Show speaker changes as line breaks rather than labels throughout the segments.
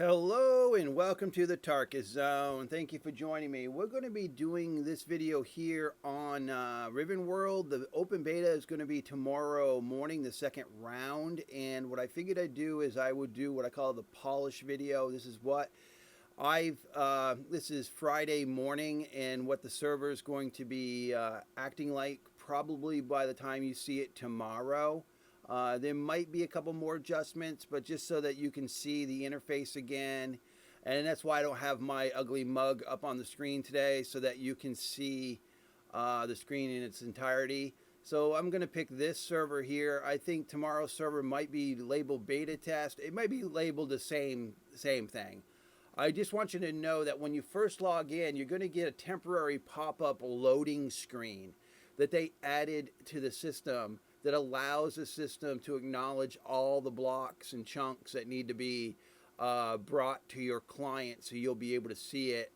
Hello and welcome to the Tarkus Zone. Thank you for joining me. We're going to be doing this video here on RivenWorld. The open beta is going to be tomorrow morning, the second round. And what I figured I'd do is I would do what I call the polish video. This is what this is Friday morning and what the server is going to be acting like probably by the time you see it tomorrow. There might be a couple more adjustments, but just so that you can see the interface again. And that's why I don't have my ugly mug up on the screen today, so that you can see the screen in its entirety. So I'm going to pick this server here. I think tomorrow's server might be labeled beta test. It might be labeled the same thing. I just want you to know that when you first log in, you're going to get a temporary pop-up loading screen that they added to the system that allows the system to acknowledge all the blocks and chunks that need to be brought to your client, so you'll be able to see it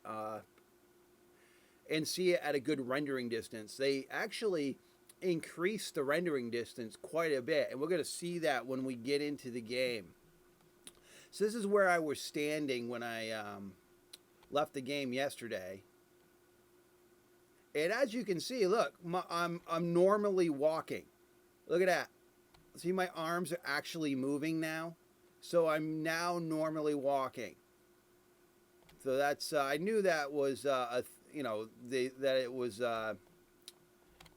and see it at a good rendering distance. They actually increased the rendering distance quite a bit, and we're going to see that when we get into the game. So this is where I was standing when I left the game yesterday. And as you can see, look, I'm normally walking. Look at that. See, my arms are actually moving now. So I'm now normally walking. So that's, I knew that was, that it was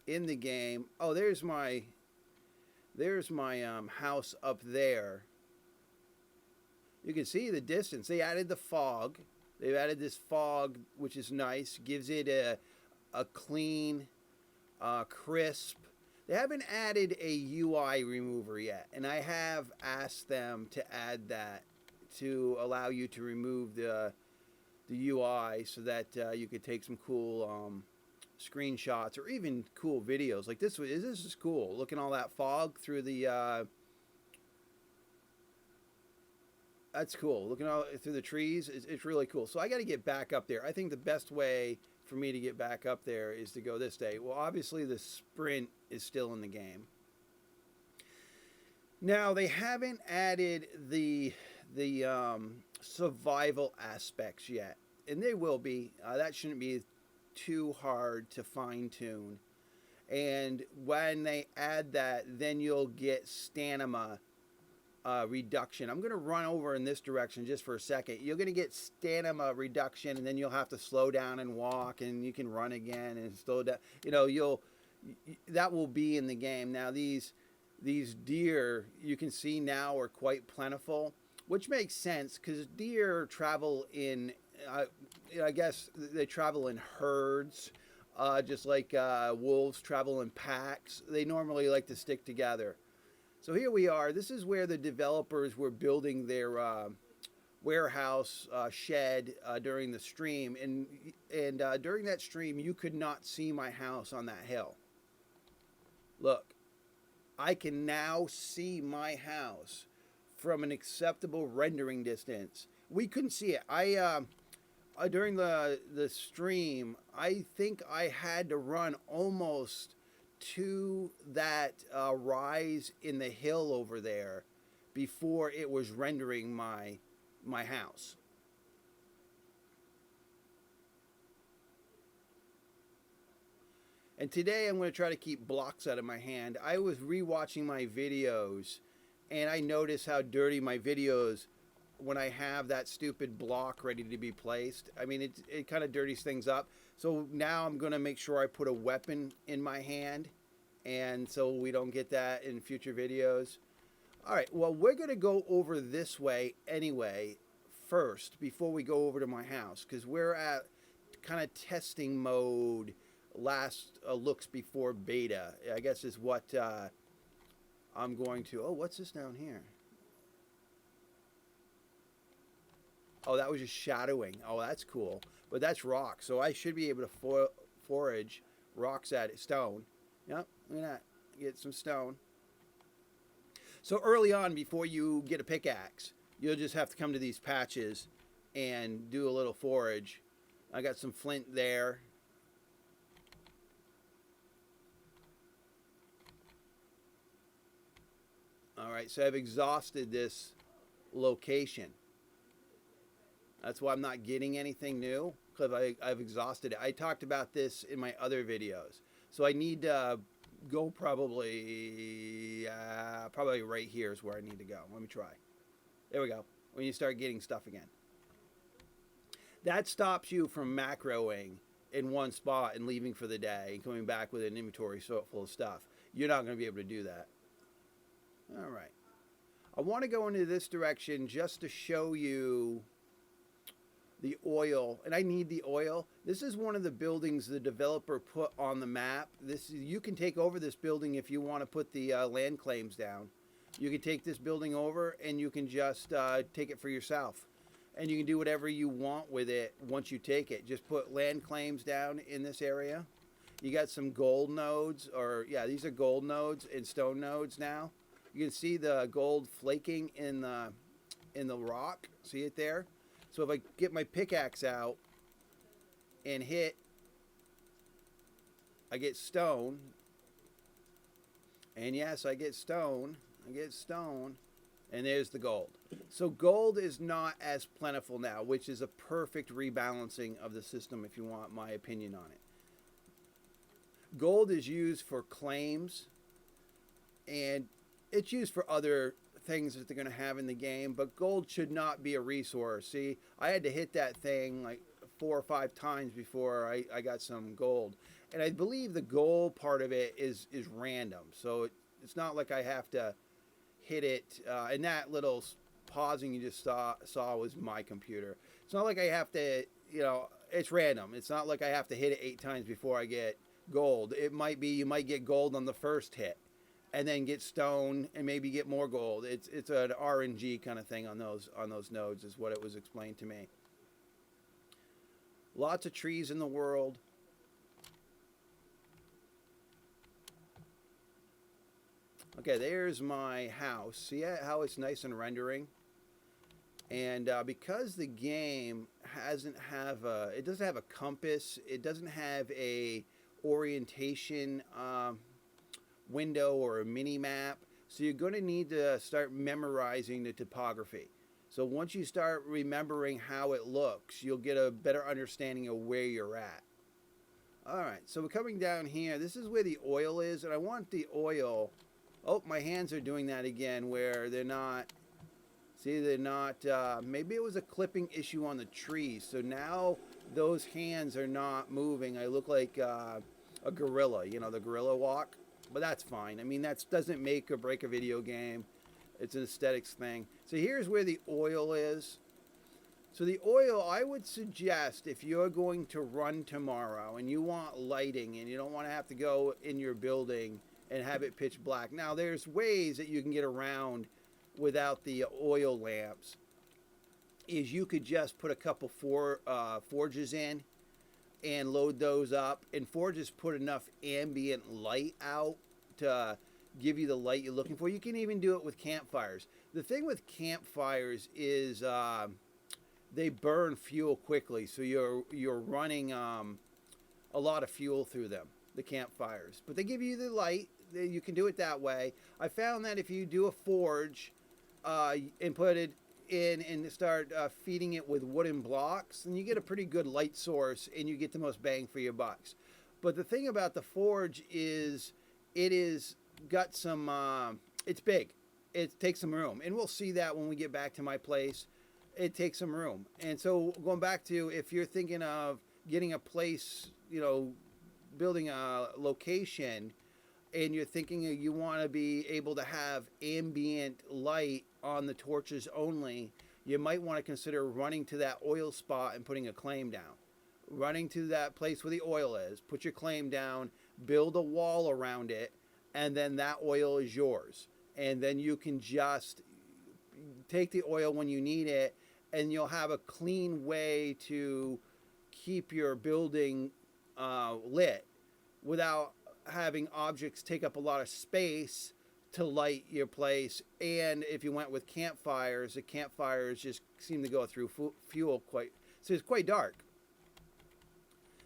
in the game. Oh, there's my house up there. You can see the distance. They added the fog. They've added this fog, which is nice. Gives it a clean, crisp. They haven't added a UI remover yet, and I have asked them to add that to allow you to remove the UI so that you could take some cool screenshots or even cool videos. Like this is cool. Looking all that fog through the that's cool. Looking all through the trees, it's really cool. So I got to get back up there. I think the best way for me to get back up there is to go this day. Well, obviously the sprint is still in the game. Now they haven't added the survival aspects yet, and they will be. That shouldn't be too hard to fine tune. And when they add that, then you'll get stamina reduction. I'm going to run over in this direction just for a second. You're going to get stamina reduction, and then you'll have to slow down and walk, and you can run again and slow down. You know, that will be in the game. Now these deer, you can see now, are quite plentiful, which makes sense because deer travel in I guess they travel in herds, just like wolves travel in packs. They normally like to stick together. So here we are. This is where the developers were building their warehouse shed during the stream, and during that stream you could not see my house on that hill. Look, I can now see my house from an acceptable rendering distance. We couldn't see it. During the stream, I think I had to run almost to that rise in the hill over there before it was rendering my house. And today I'm going to try to keep blocks out of my hand. I was rewatching my videos, and I noticed how dirty my videos when I have that stupid block ready to be placed. I mean, it kind of dirties things up. So now I'm going to make sure I put a weapon in my hand, and so we don't get that in future videos. All right, well, we're going to go over this way anyway first before we go over to my house, because we're at kind of testing mode, last looks before beta, I guess is what I'm going to. Oh, what's this down here? Oh, that was just shadowing. Oh, that's cool. But that's rock, so I should be able to forage rocks at it. Stone. Yep, look at that. Get some stone. So early on, before you get a pickaxe, you'll just have to come to these patches and do a little forage. I got some flint there. All right, so I've exhausted this location. That's why I'm not getting anything new, because I've exhausted it. I talked about this in my other videos. So I need to go probably right here is where I need to go. Let me try. There we go. When you start getting stuff again. That stops you from macroing in one spot and leaving for the day and coming back with an inventory so full of stuff. You're not going to be able to do that. All right. I want to go into this direction just to show you the oil, and I need the oil. This is one of the buildings the developer put on the map. You can take over this building if you want to put the land claims down. You can take this building over and you can just take it for yourself. And you can do whatever you want with it once you take it. Just put land claims down in this area. You got some gold nodes, these are gold nodes and stone nodes now. You can see the gold flaking in the rock. See it there? So if I get my pickaxe out and hit, I get stone. And yes, I get stone. And there's the gold. So gold is not as plentiful now, which is a perfect rebalancing of the system if you want my opinion on it. Gold is used for claims, and it's used for other things that they're going to have in the game, but gold should not be a resource. See, I had to hit that thing like 4 or 5 times before I got some gold. And I believe the gold part of it is random. So it's not like I have to hit it. And that little pausing you just saw was my computer. It's not like I have to, it's random. It's not like I have to hit it 8 times before I get gold. It might be, you might get gold on the first hit and then get stone and maybe get more gold. It's an RNG kind of thing on those nodes is what it was explained to me. Lots of trees in the world. Okay, there's my house. See how it's nice and rendering? And because the game doesn't have a compass, it doesn't have a orientation window or a mini map, so you're going to need to start memorizing the topography. So once you start remembering how it looks, you'll get a better understanding of where you're at. All right, so we're coming down here. This is where the oil is, and I want the oil. Oh, my hands are doing that again where they're not. See, they're not. Maybe it was a clipping issue on the trees. So now those hands are not moving. I look like a gorilla, the gorilla walk. But that's fine. I mean, that doesn't make or break a video game. It's an aesthetics thing. So here's where the oil is. So the oil, I would suggest if you're going to run tomorrow and you want lighting and you don't want to have to go in your building and have it pitch black. Now, there's ways that you can get around without the oil lamps. Is you could just put a couple forges in and load those up, and forges put enough ambient light out to give you the light you're looking for. You can even do it with campfires. The thing with campfires is they burn fuel quickly, so you're running a lot of fuel through them, the campfires. But they give you the light. You can do it that way. I found that if you do a forge and put it in and start feeding it with wooden blocks, and you get a pretty good light source and you get the most bang for your bucks. But the thing about the forge is it is got some it's big. It takes some room, and we'll see that when we get back to my place. It takes some room. And so going back to, if you're thinking of getting a place, building a location, and you're thinking you want to be able to have ambient light on the torches only, you might want to consider running to that oil spot and putting a claim down. Running to that place where the oil is, put your claim down, build a wall around it, and then that oil is yours. And then you can just take the oil when you need it, and you'll have a clean way to keep your building lit without having objects take up a lot of space to light your place. And if you went with campfires, the campfires just seem to go through fuel so it's quite dark.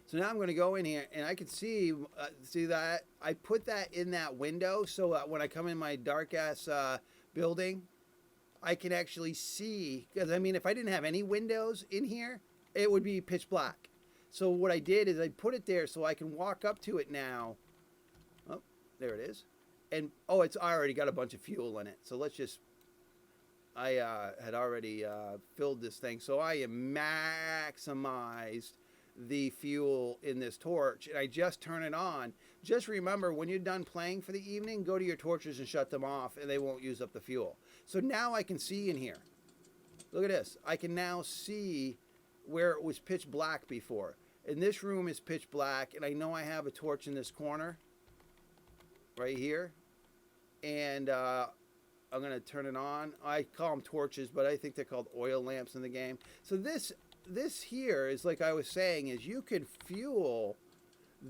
So now I'm going to go in here, and I can see that I put that in that window, so when I come in my dark ass building, I can actually see, because I mean, if I didn't have any windows in here, it would be pitch black. So what I did is I put it there so I can walk up to it now. Oh, there it is. And, oh, it's already got a bunch of fuel in it. So let's just, I had already filled this thing. So I am maximized the fuel in this torch, and I just turn it on. Just remember, when you're done playing for the evening, go to your torches and shut them off, and they won't use up the fuel. So now I can see in here. Look at this. I can now see where it was pitch black before. And this room is pitch black, and I know I have a torch in this corner right here. And I'm going to turn it on. I call them torches, but I think they're called oil lamps in the game. So this here is, like I was saying, is you could fuel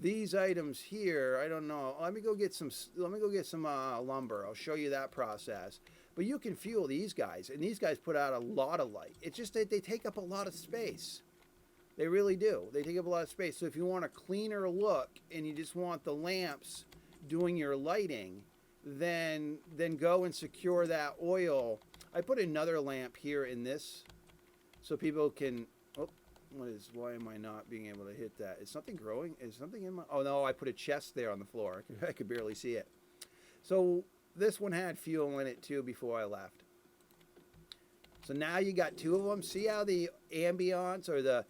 these items here. I don't know. Let me go get some lumber. I'll show you that process. But you can fuel these guys, and these guys put out a lot of light. It's just that they take up a lot of space. They really do. They take up a lot of space. So if you want a cleaner look and you just want the lamps doing your lighting, then go and secure that oil. I put another lamp here in this so people can, oh, why am I not being able to hit that? Is something growing? Is something in my, oh no, I put a chest there on the floor. I could barely see it. So this one had fuel in it too before I left. So now you got two of them. See how the ambiance or the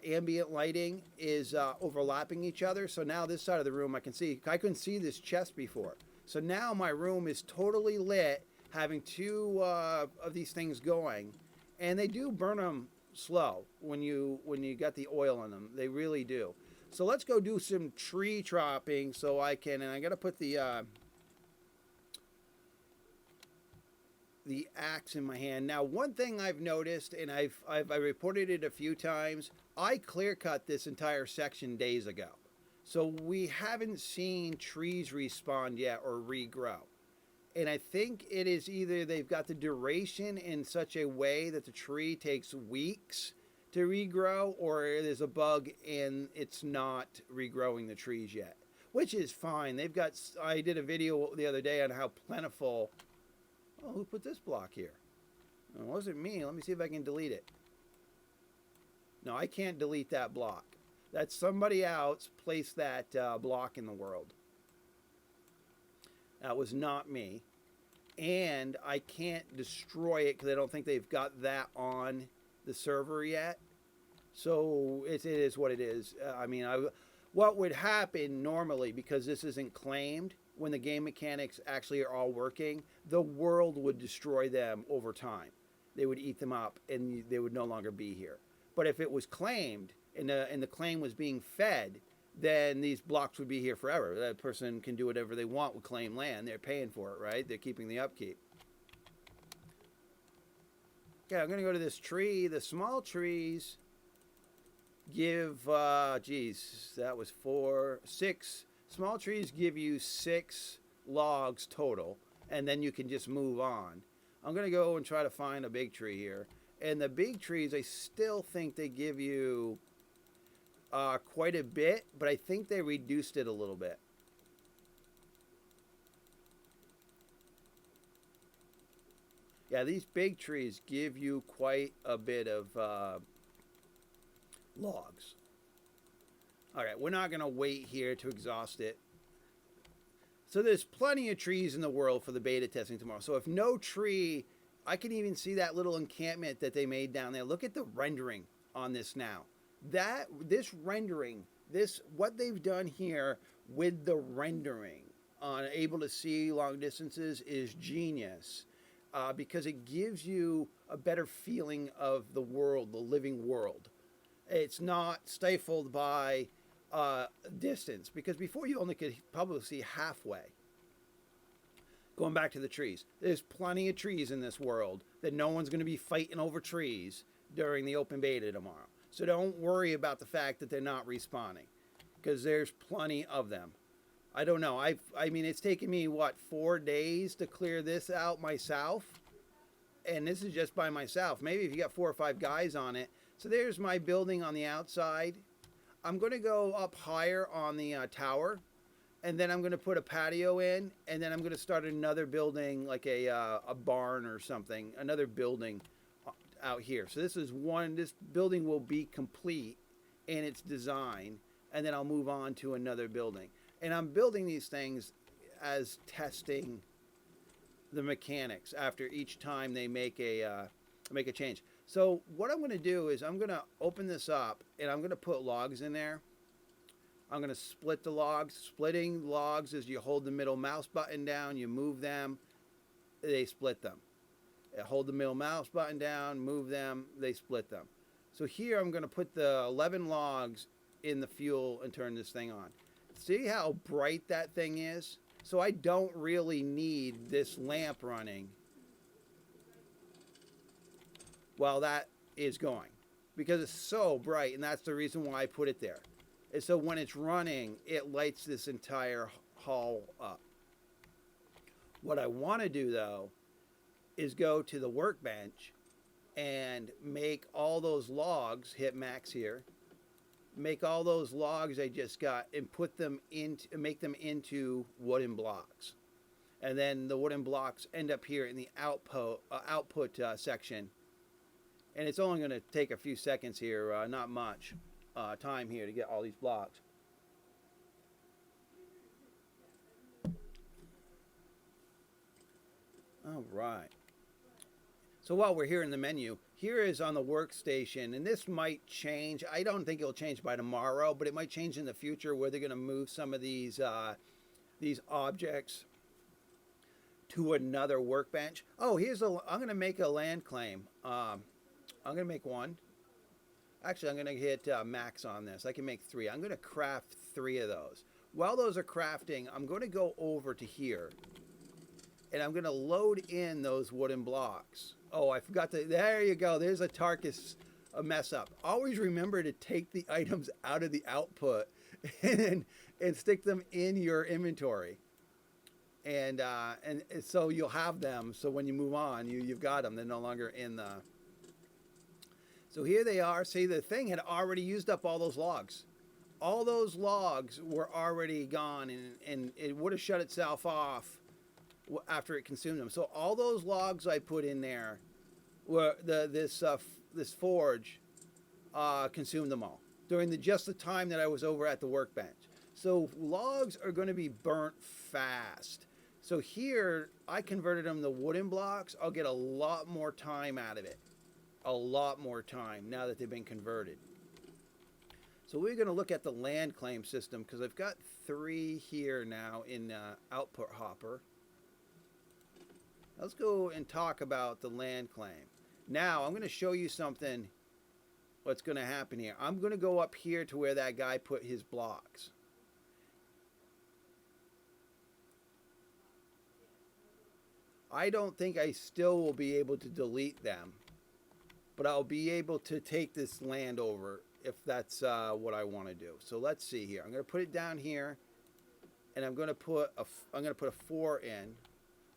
ambient lighting is overlapping each other? So now this side of the room I can see. I couldn't see this chest before. So now my room is totally lit, having two of these things going. And they do burn them slow when you got the oil in them. They really do. So let's go do some tree chopping so I can, and I got to put the axe in my hand. Now, one thing I've noticed, and I reported it a few times, I clear cut this entire section days ago. So we haven't seen trees respawn yet or regrow. And I think it is either they've got the duration in such a way that the tree takes weeks to regrow, or there's a bug and it's not regrowing the trees yet, which is fine. They've got, I did a video the other day on how plentiful. Oh, who put this block here? It wasn't me. Let me see if I can delete it. No, I can't delete that block. That's somebody else placed that block in the world. That was not me. And I can't destroy it because I don't think they've got that on the server yet. So it is what it is. I mean, what would happen normally, because this isn't claimed, when the game mechanics actually are all working, the world would destroy them over time. They would eat them up and they would no longer be here. But if it was claimed and the claim was being fed, then these blocks would be here forever. That person can do whatever they want with claim land. They're paying for it, right? They're keeping the upkeep. Okay, I'm going to go to this tree. The small trees give, that was 6. Small trees give you 6 logs total, and then you can just move on. I'm going to go and try to find a big tree here. And the big trees, I still think they give you quite a bit, but I think they reduced it a little bit. Yeah, these big trees give you quite a bit of logs. All right, we're not going to wait here to exhaust it. So there's plenty of trees in the world for the beta testing tomorrow. So if no tree, I can even see that little encampment that they made down there. Look at the rendering on this now. This rendering, what they've done here with the rendering on able to see long distances is genius, because it gives you a better feeling of the world, the living world. It's not stifled by distance, because before you only could probably see halfway. Going back to the trees, there's plenty of trees in this world that no one's going to be fighting over trees during the open beta tomorrow. So don't worry about the fact that they're not respawning, because there's plenty of them. I don't know. I mean, it's taken me, 4 days to clear this out myself? And this is just by myself. Maybe if you got 4 or 5 guys on it. So there's my building on the outside. I'm going to go up higher on the tower and then I'm going to put a patio in, and then I'm going to start another building, like a barn or something, another building out here. So this is one. This building will be complete in its design, and then I'll move on to another building. And I'm building these things as testing the mechanics after each time they make a change. So what I'm going to do is I'm going to open this up, and I'm going to put logs in there. I'm going to split the logs. Splitting logs is you hold the middle mouse button down, you move them, they split them. Hold the middle mouse button down, move them, they split them. So here I'm going to put the 11 logs in the fuel and turn this thing on. See how bright that thing is? So I don't really need this lamp running while that is going, because it's so bright, and that's the reason why I put it there. And so when it's running, it lights this entire hall up. What I want to do, though, is go to the workbench and make all those logs, hit max here, make all those logs I just got and put them into, make them into wooden blocks. And then the wooden blocks end up here in the output section. And it's only going to take a few seconds here, not much time here to get all these blocks. All right. So while we're here in the menu, here is on the workstation, and this might change. I don't think it'll change by tomorrow, but it might change in the future where they're going to move some of these objects to another workbench. Oh, I'm going to make a land claim. I'm going to make one. Actually, I'm going to hit max on this. I can make 3. I'm going to craft 3 of those. While those are crafting, I'm going to go over to here, and I'm going to load in those wooden blocks. Oh, I forgot to, there you go. There's a Tarkus mess up. Always remember to take the items out of the output and stick them in your inventory. And so you'll have them. So when you move on, you've got them. They're no longer in the... So here they are. See, the thing had already used up all those logs. All those logs were already gone, and it would have shut itself off after it consumed them. So all those logs I put in there, were this forge consumed them all during just the time that I was over at the workbench. So logs are going to be burnt fast. So here I converted them to wooden blocks. I'll get a lot more time out of it. A lot more time now that they've been converted. So we're going to look at the land claim system, because I've got 3 here now in output hopper. Let's go and talk about the land claim. Now I'm going to show you something, what's going to happen here. I'm going to go up here to where that guy put his blocks. I don't think I still will be able to delete them, but I'll be able to take this land over if that's what I want to do. So let's see here. I'm going to put it down here, and I'm going to put a 4 in.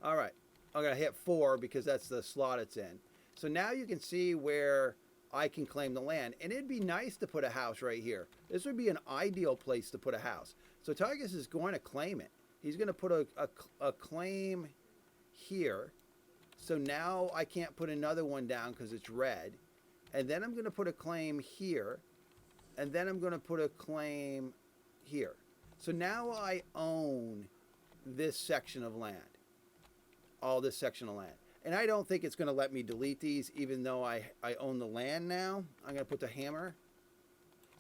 All right. I'm going to hit 4 because that's the slot it's in. So now you can see where I can claim the land. And it'd be nice to put a house right here. This would be an ideal place to put a house. So Tarkus is going to claim it. He's going to put a claim here. So now I can't put another one down because it's red. And then I'm going to put a claim here. And then I'm going to put a claim here. So now I own this section of land. All this section of land. And I don't think it's going to let me delete these, even though I own the land now. I'm going to put the hammer,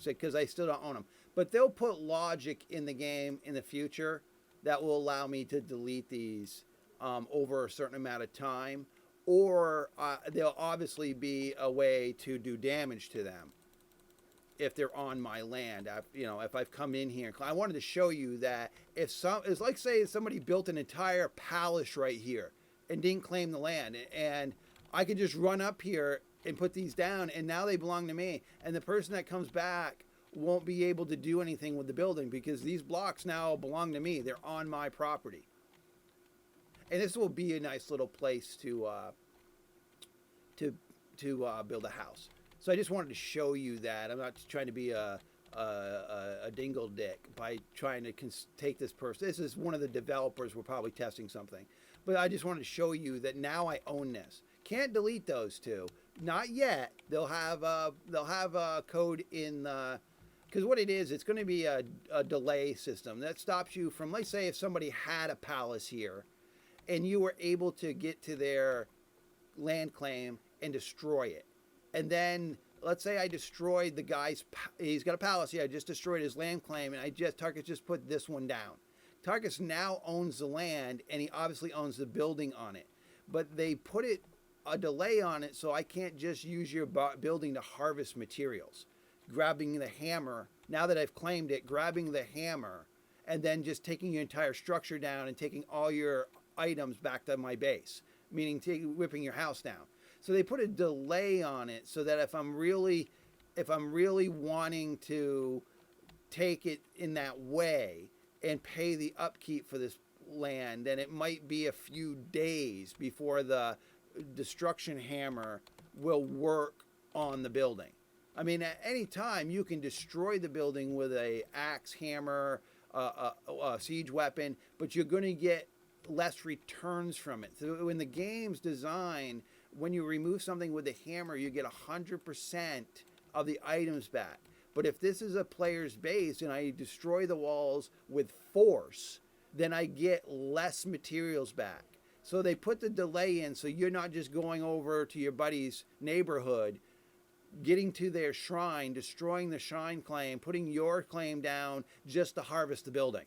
because I still don't own them. But they'll put logic in the game in the future that will allow me to delete these over a certain amount of time. Or there'll obviously be a way to do damage to them if they're on my land. If I've come in here, I wanted to show you that it's like, say somebody built an entire palace right here and didn't claim the land, and I could just run up here and put these down, and now they belong to me, and the person that comes back won't be able to do anything with the building because these blocks now belong to me. They're on my property. And this will be a nice little place to build a house. So I just wanted to show you that. I'm not trying to be a a dingle dick by trying to take this person. This is one of the developers. We're probably testing something, but I just wanted to show you that now I own this. Can't delete those two, not yet. They'll have a code in the, because what it is, it's going to be a delay system that stops you from, let's say, if somebody had a palace here, and you were able to get to their land claim and destroy it, and then let's say I destroyed the guy's, he's got a palace here, I just destroyed his land claim, and Tarkus just put this one down. Tarkus now owns the land, and he obviously owns the building on it, but they put a delay on it, so I can't just use your building to harvest materials. Grabbing the hammer, now that I've claimed it, grabbing the hammer, and then just taking your entire structure down and taking all your items back to my base, meaning whipping your house down. So they put a delay on it so that if I'm really wanting to take it in that way and pay the upkeep for this land, then it might be a few days before the destruction hammer will work on the building. I mean, at any time you can destroy the building with a axe, hammer, a siege weapon, but you're going to get less returns from it. So in the game's design, when you remove something with a hammer, you get 100% of the items back. But if this is a player's base and I destroy the walls with force, then I get less materials back. So they put the delay in so you're not just going over to your buddy's neighborhood, getting to their shrine, destroying the shrine claim, putting your claim down just to harvest the building.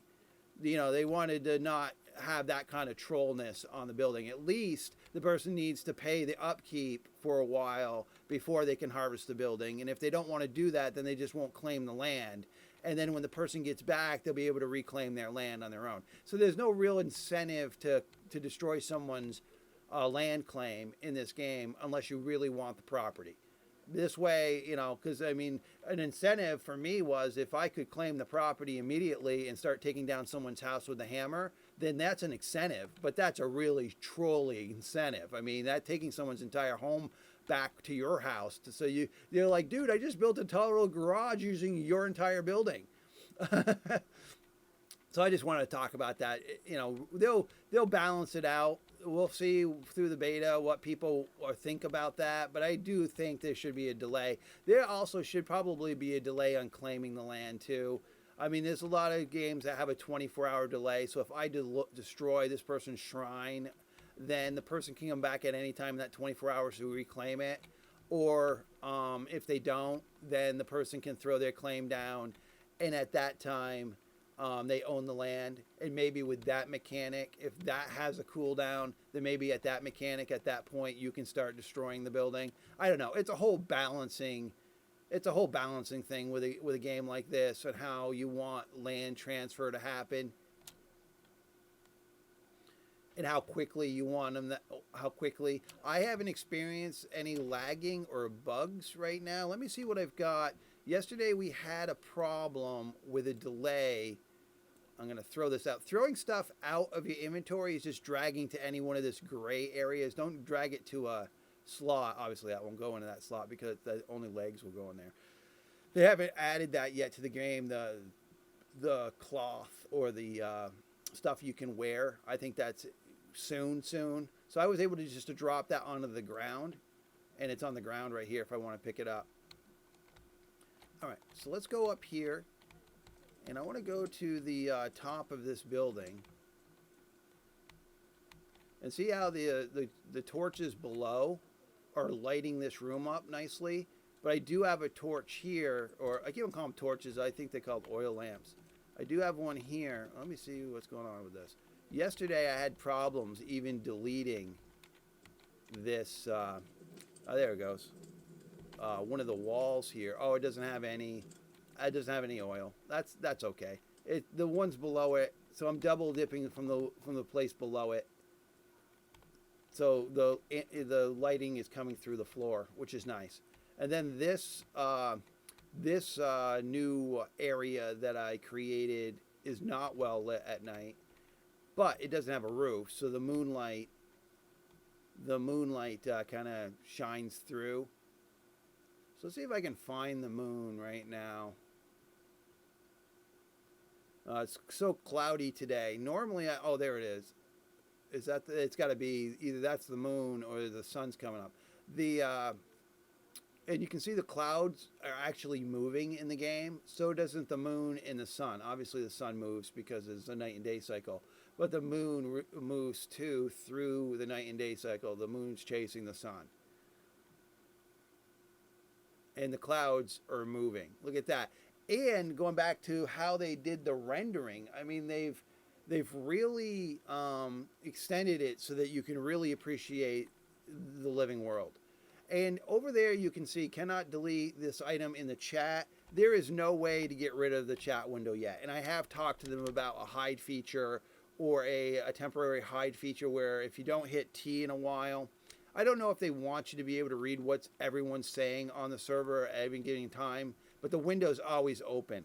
You know, they wanted to not have that kind of trollness on the building. At least the person needs to pay the upkeep for a while before they can harvest the building. And if they don't want to do that, then they just won't claim the land. And then when the person gets back, they'll be able to reclaim their land on their own. So there's no real incentive to destroy someone's land claim in this game unless you really want the property. This way, you know, because I mean, an incentive for me was if I could claim the property immediately and start taking down someone's house with a hammer, then that's an incentive, but that's a really trolly incentive. I mean, that taking someone's entire home back to your house. So you're like, dude, I just built a total garage using your entire building. So I just wanted to talk about that. You know, they'll balance it out. We'll see through the beta what people think about that, but I do think there should be a delay. There also should probably be a delay on claiming the land too. I mean, there's a lot of games that have a 24-hour delay, so if I destroy this person's shrine, then the person can come back at any time in that 24 hours to reclaim it. Or if they don't, then the person can throw their claim down, and at that time, they own the land. And maybe with that mechanic, if that has a cooldown, then maybe at that mechanic, at that point, you can start destroying the building. I don't know. It's a whole balancing thing with a game like this and how you want land transfer to happen and how quickly you want them. How quickly. I haven't experienced any lagging or bugs right now. Let me see what I've got. Yesterday we had a problem with a delay. I'm going to throw this out. Throwing stuff out of your inventory is just dragging to any one of this gray areas. Don't drag it to a slot. Obviously that won't go into that slot because the only legs will go in there. They haven't added that yet to the game, the cloth or the stuff you can wear. I think that's soon. So I was able to just drop that onto the ground, and it's on the ground right here if I want to pick it up. All right, so let's go up here, and I want to go to the top of this building and see how the torches below are lighting this room up nicely. But I do have a torch here, or I can't call them torches. I think they're called oil lamps. I do have one here. Let me see what's going on with this. Yesterday I had problems even deleting this. Oh, there it goes. One of the walls here. Oh, it doesn't have any. It doesn't have any oil. That's okay. The ones below it. So I'm double dipping from the place below it. So the lighting is coming through the floor, which is nice. And then this new area that I created is not well lit at night, but it doesn't have a roof, so the moonlight kind of shines through. So let's see if I can find the moon right now. It's so cloudy today. Normally, oh, there it is. Is that it's got to be either that's the moon or the sun's coming up. The and you can see the clouds are actually moving in the game. So doesn't the moon and the sun. Obviously, the sun moves because it's a night and day cycle, but the moon moves too through the night and day cycle. The moon's chasing the sun, and the clouds are moving. Look at that. And going back to how they did the rendering, I mean, they've really extended it so that you can really appreciate the living world. And over there you can see cannot delete this item in the chat. There is no way to get rid of the chat window yet. And I have talked to them about a hide feature or a temporary hide feature where if you don't hit T in a while, I don't know if they want you to be able to read what everyone's saying on the server at any given time, but the window's always open.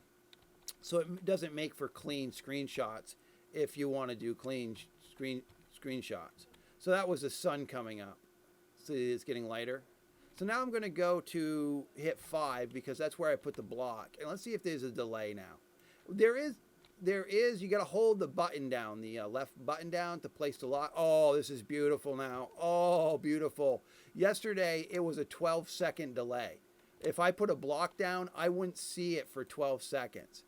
So it doesn't make for clean screenshots if you want to do clean screenshots. So that was the sun coming up. See, it's getting lighter. So now I'm going to go to hit 5 because that's where I put the block. And let's see if there's a delay now. There is, you got to hold the button down, the left button down to place the lock. Oh, this is beautiful now. Oh, beautiful. Yesterday, it was a 12-second delay. If I put a block down, I wouldn't see it for 12 seconds.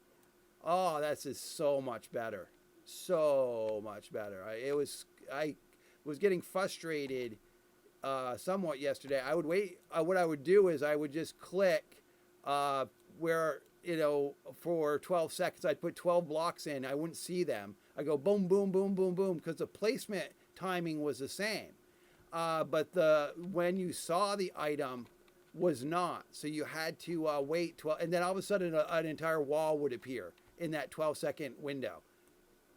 Oh, that's just so much better. So much better. I was getting frustrated somewhat yesterday. I would wait. What I would do is I would just click where, for 12 seconds, I'd put 12 blocks in. I wouldn't see them. I go boom, boom, boom, boom, boom, because the placement timing was the same. But when you saw the item was not. So you had to wait 12, and then all of a sudden an entire wall would appear in that 12-second window.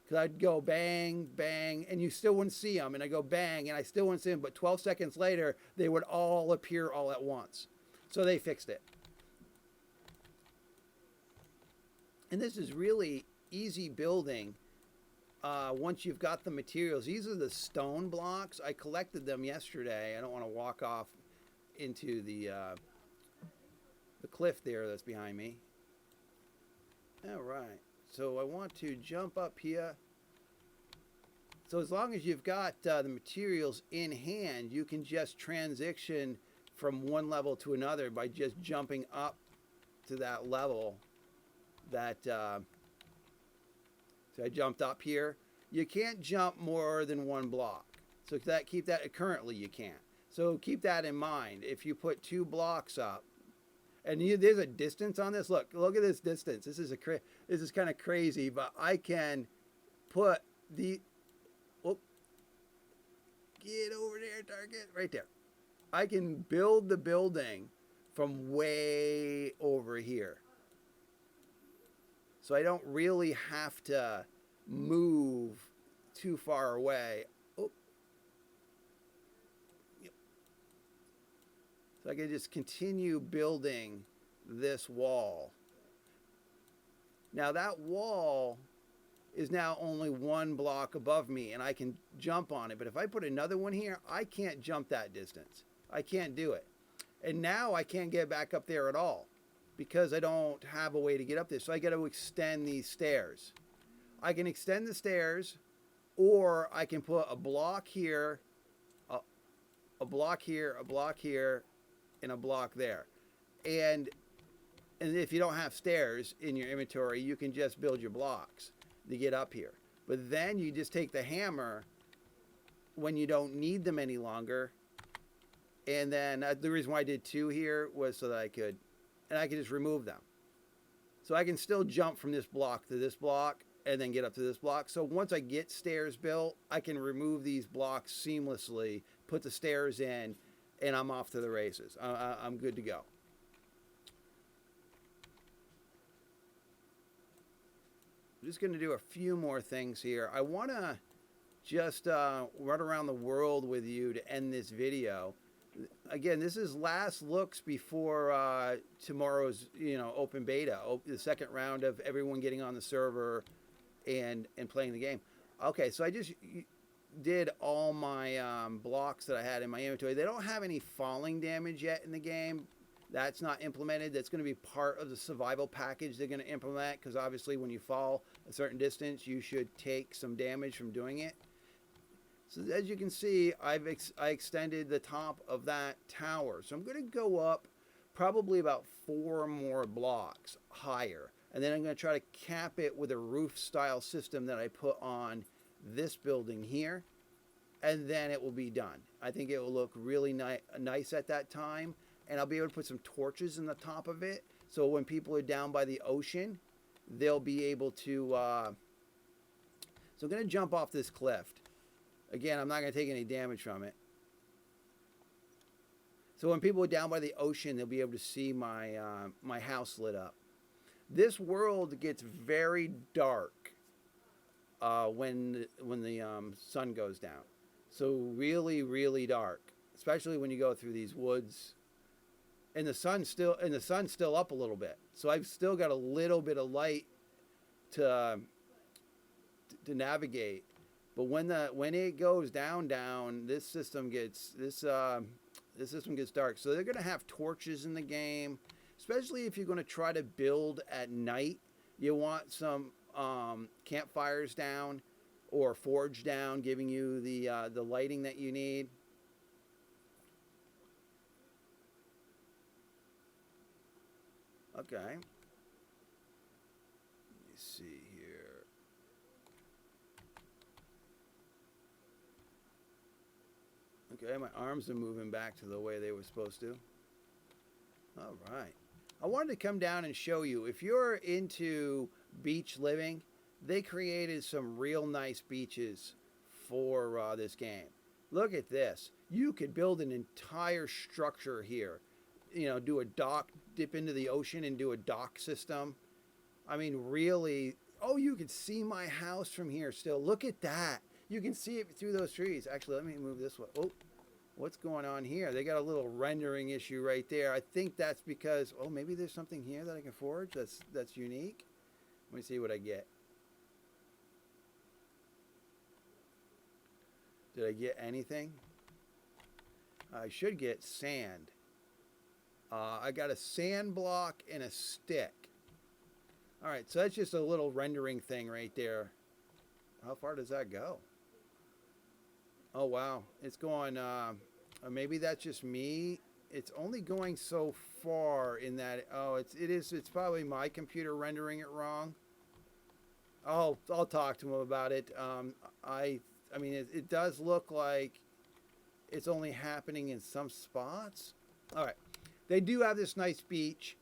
Because I'd go bang, bang, and you still wouldn't see them. And I go bang, and I still wouldn't see them. But 12 seconds later, they would all appear all at once. So they fixed it. And this is really easy building once you've got the materials. These are the stone blocks. I collected them yesterday. I don't want to walk off into the cliff there that's behind me. All right. So I want to jump up here. So as long as you've got the materials in hand, you can just transition from one level to another by just jumping up to that level. So I jumped up here. You can't jump more than one block. So keep that currently you can't. So keep that in mind. If you put 2 blocks up, and there's a distance on this. Look at this distance. This is kind of crazy, but I can put the. Oh, get over there, target right there. I can build the building from way over here, so I don't really have to move too far away. Oh. So I can just continue building this wall. Now that wall is now only 1 block above me and I can jump on it. But if I put another one here, I can't jump that distance. I can't do it. And now I can't get back up there at all because I don't have a way to get up there. So I got to extend these stairs. I can extend the stairs, or I can put a block here, a block here, a block here, and a block there. And if you don't have stairs in your inventory, you can just build your blocks to get up here. But then you just take the hammer when you don't need them any longer. And then the reason why I did 2 here was so that I could just remove them. So I can still jump from this block to this block and then get up to this block. So once I get stairs built, I can remove these blocks seamlessly, put the stairs in, and I'm off to the races. I'm good to go. I'm just going to do a few more things here. I want to just run around the world with you to end this video. Again, this is last looks before tomorrow's open beta, the second round of everyone getting on the server and playing the game. Okay, so I just did all my blocks that I had in my inventory. They don't have any falling damage yet in the game. That's not implemented. That's going to be part of the survival package they're going to implement, because obviously when you fall a certain distance, you should take some damage from doing it. So as you can see, I extended the top of that tower. So I'm going to go up probably about 4 more blocks higher. And then I'm going to try to cap it with a roof style system that I put on this building here. And then it will be done. I think it will look really nice at that time. And I'll be able to put some torches in the top of it. So when people are down by the ocean, they'll be able to... So I'm going to jump off this cliff. Again, I'm not going to take any damage from it. So when people are down by the ocean, they'll be able to see my my house lit up. This world gets very dark when the sun goes down. So really, really dark, especially when you go through these woods. And the sun's still up a little bit. So I've still got a little bit of light to navigate. But when it goes down, this system gets dark. So they're going to have torches in the game, especially if you're going to try to build at night. You want some campfires down or forge down, giving you the lighting that you need. Okay. Let me see here. Okay, my arms are moving back to the way they were supposed to. All right. I wanted to come down and show you, if you're into beach living, they created some real nice beaches for this game. Look at this. You could build an entire structure here. You know, do a dock, dip into the ocean and do a dock system. I mean, really. Oh, you can see my house from here still. Look at that. You can see it through those trees. Actually, let me move this way. Oh, what's going on here? They got a little rendering issue right there. I think that's because, oh, maybe there's something here that I can forge that's unique. Let me see what I get. Did I get anything? I should get sand. I got a sand block and a stick. All right, so that's just a little rendering thing right there. How far does that go? Oh, wow. It's going, maybe that's just me. It's only going so far in that, oh, it's probably my computer rendering it wrong. I'll talk to him about it. I mean, it does look like it's only happening in some spots. All right. They do have this nice beach.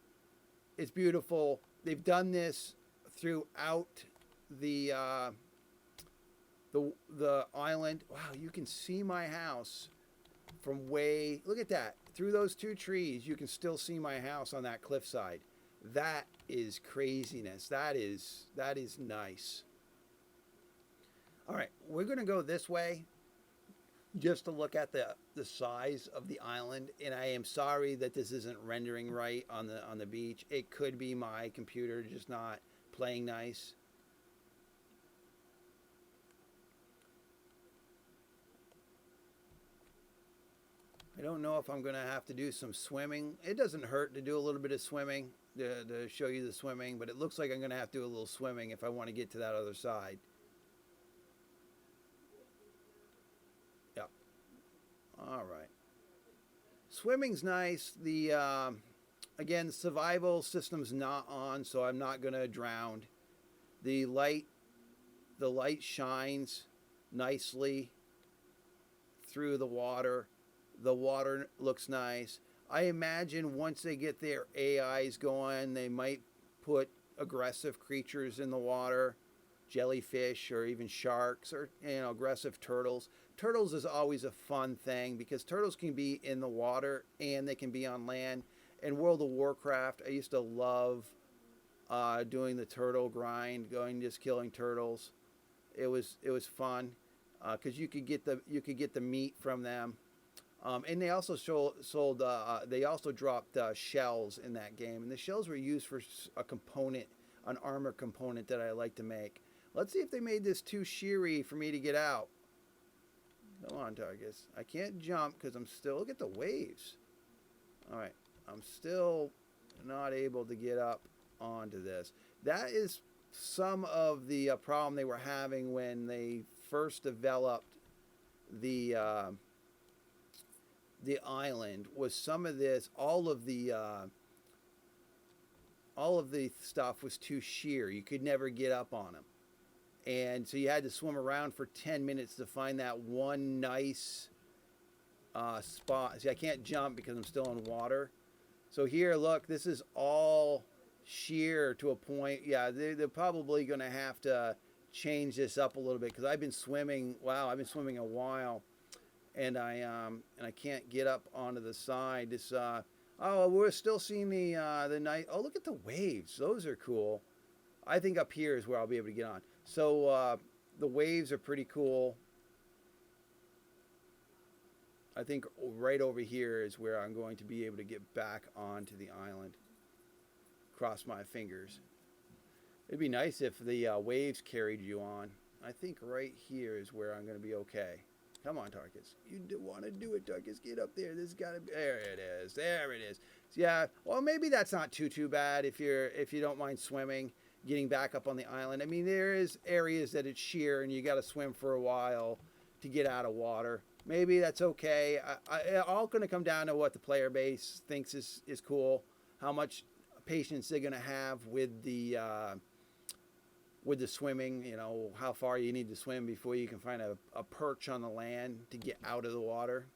It's beautiful. They've done this throughout the island. Wow, you can see my house from way. Look at that. Through those 2 trees, you can still see my house on that cliffside. That is craziness. That is nice. All right, we're gonna go this way, just to look at the size of the island. And I am sorry that this isn't rendering right on the beach. It could be my computer just not playing nice. I don't know if I'm going to have to do some swimming. It doesn't hurt to do a little bit of swimming to show you the swimming, but it looks like I'm going to have to do a little swimming if I want to get to that other side. Yep. All right. Swimming's nice. Again, the survival system's not on, so I'm not going to drown. The light shines nicely through the water. The water looks nice. I imagine once they get their AIs going, they might put aggressive creatures in the water, jellyfish or even sharks, or aggressive turtles. Turtles is always a fun thing because turtles can be in the water and they can be on land. In World of Warcraft, I used to love doing the turtle grind, just killing turtles. It was fun because you could get the meat from them. And they also they also dropped shells in that game, and the shells were used for an armor component that I like to make. Let's see if they made this too sheery for me to get out. Come on, Targus. I can't jump because I'm still. Look at the waves. All right. I'm still not able to get up onto this. That is some of the problem they were having when they first developed the uh, the island. Was some of this, all of the stuff was too sheer. You could never get up on them, and so you had to swim around for 10 minutes to find that one nice spot. See, I can't jump because I'm still in water. So here, look, this is all sheer to a point. Yeah, they're probably going to have to change this up a little bit because I've been swimming. Wow, I've been swimming a while, and I can't get up onto the side. This oh, we're still seeing the night. Oh, look at the waves. Those are cool. I think up here is where I'll be able to get on. So the waves are pretty cool. I think right over here is where I'm going to be able to get back onto the island. Cross my fingers. It'd be nice if the waves carried you on. I think right here is where I'm going to be okay. Come on, Tarkus. You want to do it, Tarkus. Get up there. This got to be. There it is. There it is. So yeah. Well, maybe that's not too bad if you don't mind swimming, getting back up on the island. I mean, there is areas that it's sheer and you got to swim for a while to get out of water. Maybe that's okay. All going to come down to what the player base thinks is cool, how much patience they're going to have with the swimming. You know, how far you need to swim before you can find a perch on the land to get out of the water.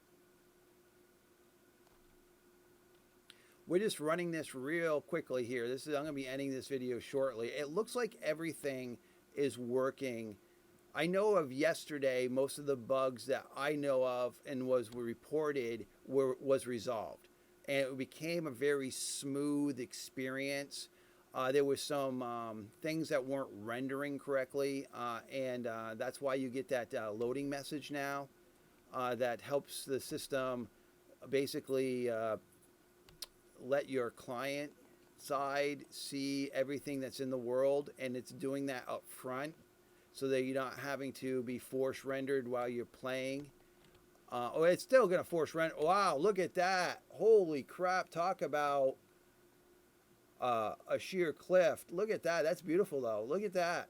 We're just running this real quickly here. I'm going to be ending this video shortly. It looks like everything is working. I know of yesterday, most of the bugs that I know of and was reported was resolved. And it became a very smooth experience. There were some things that weren't rendering correctly, and that's why you get that loading message now that helps the system basically let your client side see everything that's in the world, and it's doing that up front, so that you're not having to be force rendered while you're playing. Oh, it's still going to force render. Wow, look at that. Holy crap. Talk about a sheer cliff. Look at that. That's beautiful, though. Look at that.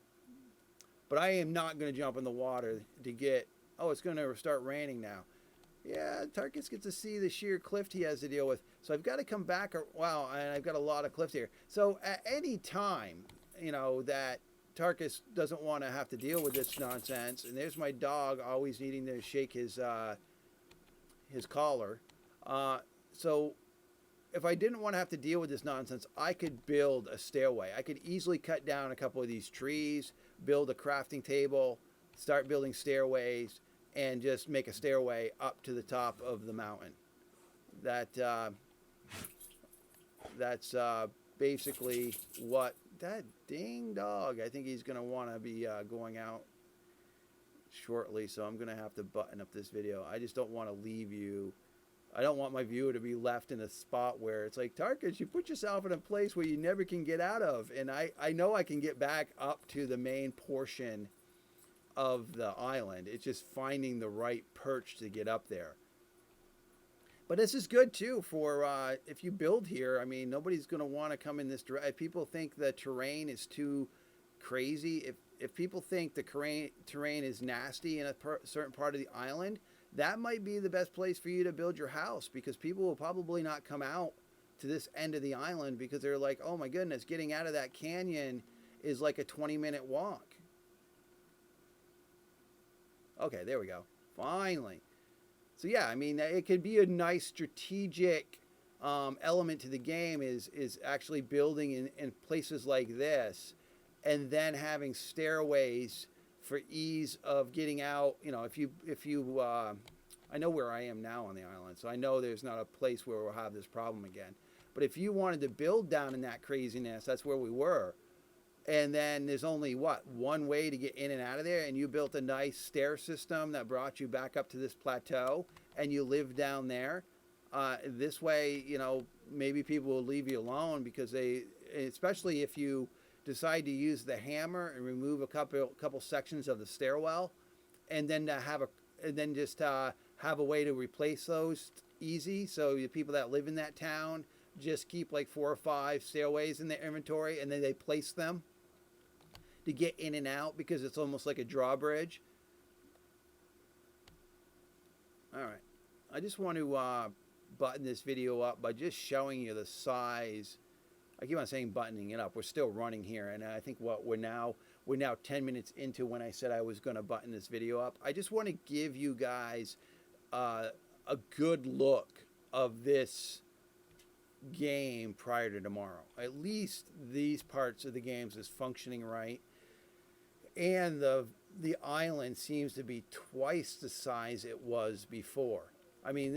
But I am not going to jump in the water to get... Oh, it's going to start raining now. Yeah, Tarkus gets to see the sheer cliff he has to deal with. So I've got to come back. Wow, and I've got a lot of cliffs here. So at any time, you know, that Tarkus doesn't want to have to deal with this nonsense. And there's my dog always needing to shake his collar. So if I didn't want to have to deal with this nonsense, I could build a stairway. I could easily cut down a couple of these trees, build a crafting table, start building stairways, and just make a stairway up to the top of the mountain. That's basically what... That dang dog. I think he's going to want to be going out shortly, so I'm going to have to button up this video. I just don't want to leave you. I don't want my viewer to be left in a spot where it's like, Tarkus, you put yourself in a place where you never can get out of. And I know I can get back up to the main portion of the island. It's just finding the right perch to get up there. But this is good, too, for if you build here. I mean, nobody's going to want to come in this direction. If people think the terrain is too crazy, if people think the terrain is nasty in a certain part of the island, that might be the best place for you to build your house, because people will probably not come out to this end of the island because they're like, oh, my goodness, getting out of that canyon is like a 20-minute walk. Okay, there we go. Finally. So yeah, I mean, it could be a nice strategic element to the game is actually building in places like this, and then having stairways for ease of getting out. You know, if you I know where I am now on the island, so I know there's not a place where we'll have this problem again. But if you wanted to build down in that craziness, that's where we were. And then there's only, one way to get in and out of there, and you built a nice stair system that brought you back up to this plateau, and you live down there. This way, you know, maybe people will leave you alone because especially if you decide to use the hammer and remove a couple sections of the stairwell, and then have a way to replace those easy, so the people that live in that town just keep like 4 or 5 stairways in their inventory, and then they place them to get in and out because it's almost like a drawbridge. All right. I just want to button this video up by just showing you the size. I keep on saying buttoning it up. We're still running here, and I think what we're now 10 minutes into when I said I was going to button this video up. I just want to give you guys a good look of this game prior to tomorrow. At least these parts of the games is functioning right, and the island seems to be twice the size it was before. I mean,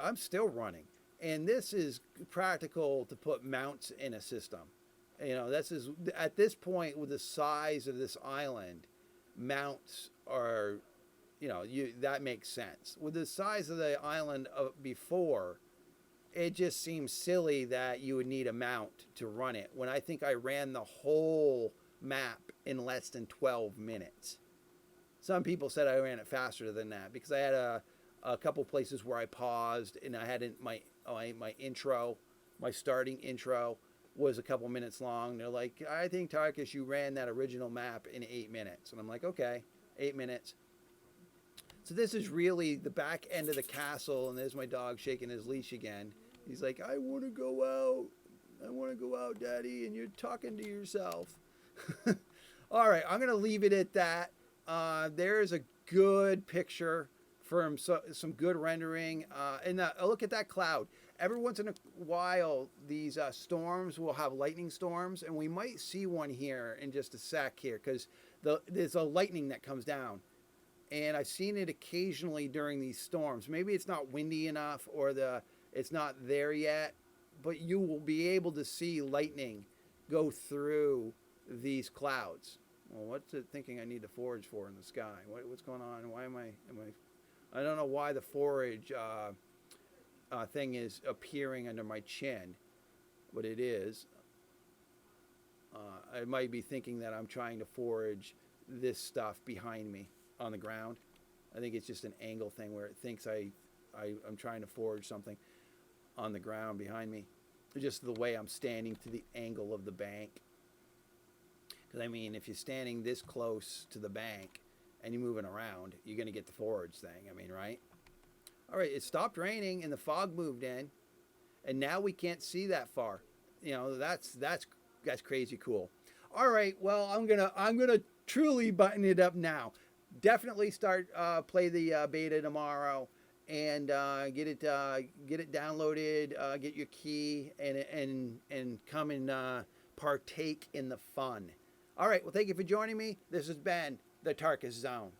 I'm still running, and this is practical to put mounts in a system. You know, at this point with the size of this island, mounts are, you know, that makes sense. With the size of the island before, it just seems silly that you would need a mount to run it, when I think I ran the whole map in less than 12 minutes. Some people said I ran it faster than that because I had a couple places where I paused, and I had my intro, my starting intro was a couple minutes long. They're like, I think, Tarkus, you ran that original map in 8 minutes. And I'm like, okay, 8 minutes. So this is really the back end of the castle, and there's my dog shaking his leash again. He's like, I want to go out. I want to go out, Daddy, and you're talking to yourself. All right, I'm going to leave it at that. There's a good picture from some good rendering. And look at that cloud. Every once in a while, these storms will have lightning storms, and we might see one here in just a sec here, because there's a lightning that comes down. And I've seen it occasionally during these storms. Maybe it's not windy enough, or it's not there yet, but you will be able to see lightning go through these clouds. Well, what's it thinking I need to forage for in the sky? What's going on? Why am I don't know why the forage thing is appearing under my chin, but it is. I might be thinking that I'm trying to forage this stuff behind me on the ground. I think it's just an angle thing where it thinks I'm trying to forage something on the ground behind me. Just the way I'm standing to the angle of the bank. Because, I mean, if you're standing this close to the bank and you're moving around, you're going to get the forage thing. I mean, right? All right, it stopped raining and the fog moved in, and now we can't see that far. You know, that's crazy cool. All right, well, I'm gonna truly button it up now. Definitely start play the beta tomorrow, and get it downloaded. Get your key and come and partake in the fun. All right, well, thank you for joining me. This has been the Tarkus Zone.